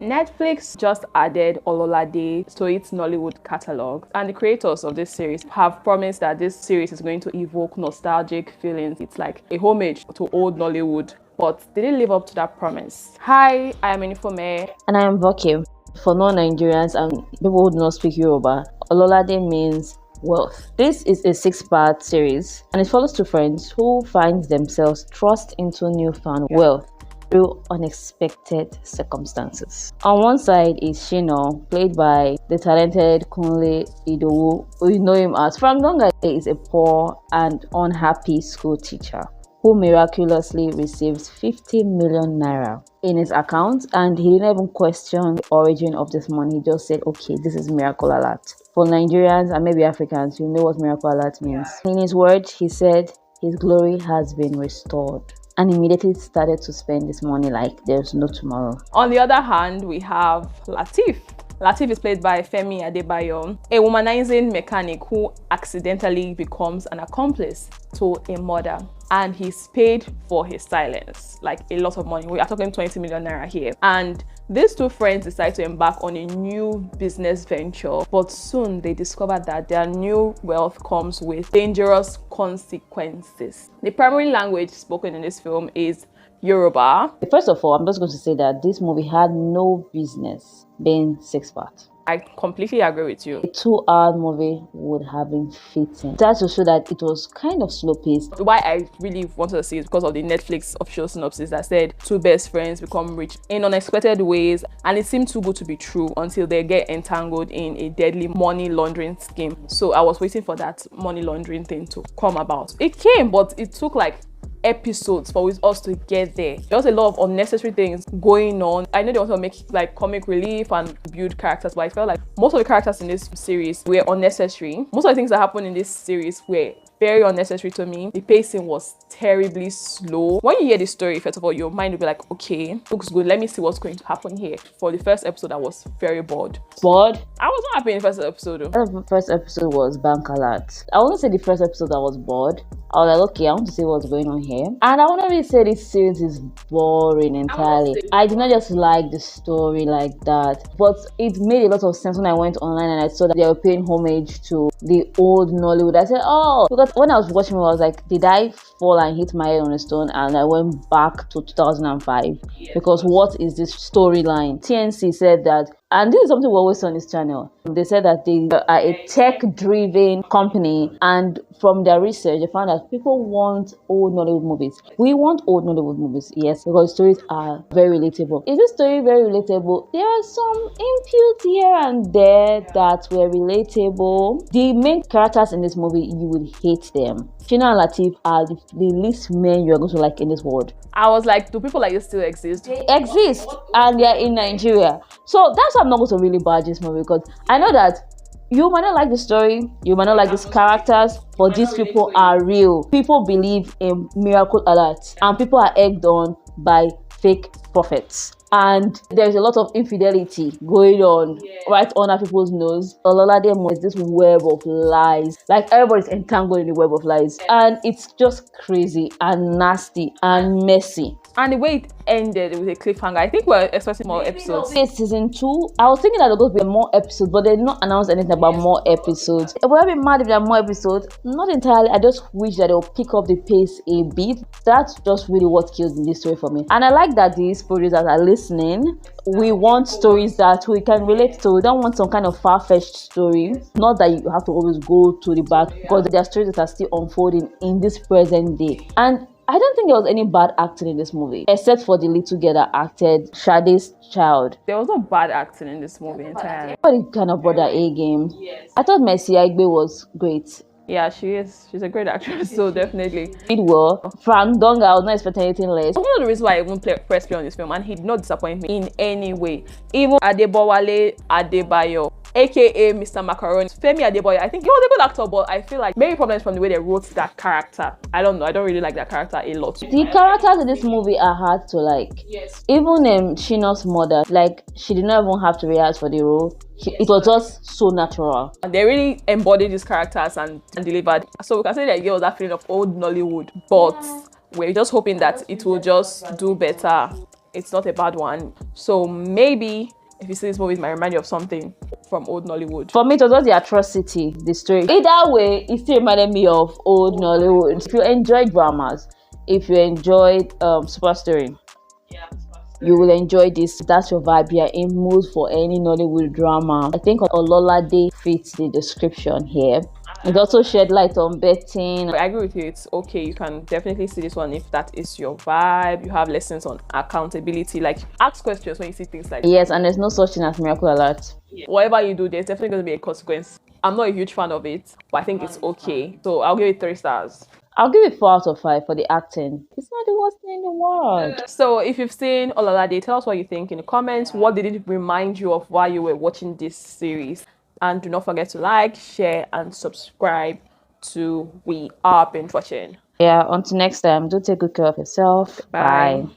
Netflix just added Ololade to its Nollywood catalog, and the creators of this series have promised that this series is going to evoke nostalgic feelings. It's like a homage to old Nollywood, but they didn't live up to that promise. Hi, I am Enifome. And I am Voke. For non-Nigerians and people who do not speak Yoruba, Ololade means wealth. This is a 6-part series, and it follows two friends who find themselves thrust into newfound wealth through unexpected circumstances. On one side is Shino, played by the talented Kunle Idowu. We know him as Donga. He is a poor and unhappy school teacher who miraculously receives 50 million naira in his account, and he didn't even question the origin of this money. He just said, okay, this is miracle alert. For Nigerians and maybe Africans, you know what miracle alert means. In his words, he said his glory has been restored, and immediately started to spend this money like there's no tomorrow. On the other hand, we have Lateef. Lateef is played by Femi Adebayo, a womanizing mechanic who accidentally becomes an accomplice to a murder, and he's paid for his silence, like a lot of money. We are talking 20 million naira here. And these two friends decide to embark on a new business venture, but soon they discover that their new wealth comes with dangerous consequences. The primary language spoken in this film is Yoruba. First of all, I'm just going to say that this movie had no business being 6 parts. I completely agree with you. A 2-hour movie would have been fitting. That to show that it was kind of slow paced. Why I really wanted to see it because of the Netflix official synopsis that said two best friends become rich in unexpected ways, and it seemed too good to be true until they get entangled in a deadly money laundering scheme. So I was waiting for that money laundering thing to come about. It came, but it took like episodes for us to get there. There was a lot of unnecessary things going on. I know they want to make like comic relief and build characters, but I felt like most of the characters in this series were unnecessary. Most of the things that happened in this series were very unnecessary to me. The pacing was terribly slow. When you hear the story, first of all, your mind will be like, okay, looks good, let me see what's going to happen here. For the first episode, I was very bored. Bored? I was not happy in the first episode though. The first episode was bank alert. I wouldn't say the first episode I was bored. I was like, okay, I want to see what's going on here. And I wouldn't really say this series is boring entirely. I did not just like the story like that, but it made a lot of sense when I went online and I saw that they were paying homage to the old Nollywood. I said, oh, because when I was watching it, I was like, did I fall and hit my head on a stone? And I went back to 2005 because what is this storyline? TNC said that, and this is something we always say on this channel. They said that they are a tech-driven company, and from their research, they found that people want old Nollywood movies. We want old Nollywood movies, yes, because stories are very relatable. Is this story very relatable? There are some inputs here and there that were relatable. The main characters in this movie, you would hate them. Shino and Lateef are the least men you're going to like in this world. I was like, do people like this still exist? They exist, and they're in Nigeria. So that's why I'm not going to really badge this movie, because I know that you might not like the story, you might not like these characters, but these people are real. People believe in miracle alerts, and people are egged on by fake prophets. And there's a lot of infidelity going on right under people's nose. Ololade is this web of lies. Like, everybody's entangled in the web of lies. And it's just crazy and nasty and messy. And the way it ended with a cliffhanger, I think we're expecting more episodes. It's season 2. I was thinking that there was going to be more episodes, but they did not announce anything about more episodes. Would I be mad if there are more episodes? Not entirely. I just wish that they'll pick up the pace a bit. That's just really what killed this story for me. And I like that these producers are listening. We want stories that we can relate to. We don't want some kind of far-fetched story. Not that you have to always go to the back, because there are stories that are still unfolding in this present day. And I don't think there was any bad acting in this movie, except for the little girl that acted Sade's child. There was no bad acting in this movie entirely. Everybody kind of brought their A game. Yes. I thought Aigbe was great. Yeah, she is. She's a great actress, so definitely. Did well. From Donga, I was not expecting anything less. One of the reasons why I even press play on this film, and he did not disappoint me in any way. Even Adebowale Adedayo, aka Mr. Macaroni, Femi Adebayo, I think he was a good actor, but I feel like maybe problems from the way they wrote that character. I don't know. I don't really like that character a lot. The characters in this movie are hard to like. Yes. Even Shino's mother, like, she did not even have to rehearse for the role. It was just so natural. And they really embodied these characters and delivered. So we can say that it was that feeling of old Nollywood, but we're just hoping that it will just do better. It's not a bad one. So maybe If you see this movie, it might remind you of something from old Nollywood. For me, it was just the atrocity, the story. Either way, it still reminded me of old Nollywood. If you enjoy dramas, if you enjoyed Super Story, you will enjoy this. That's your vibe. You are in mood for any Nollywood drama. I think Ololade fits the description here. It also shed light on betting. I agree with you. It's okay. You can definitely see this one if that is your vibe. You have lessons on accountability. Like, ask questions when you see things like Yes, and there's no such thing as miracle alert. whatever you do, there's definitely going to be a consequence. I'm not a huge fan of it, but I think it's okay. So I'll give it 3 stars. I'll give it 4 out of 5 for the acting. It's not the worst thing in the world. So if you've seen Ololade, tell us what you think in the comments. What did it remind you of while you were watching this series? And do not forget to like, share, and subscribe to We Are Binge Watching. Yeah, until next time, do take good care of yourself. Bye. Bye.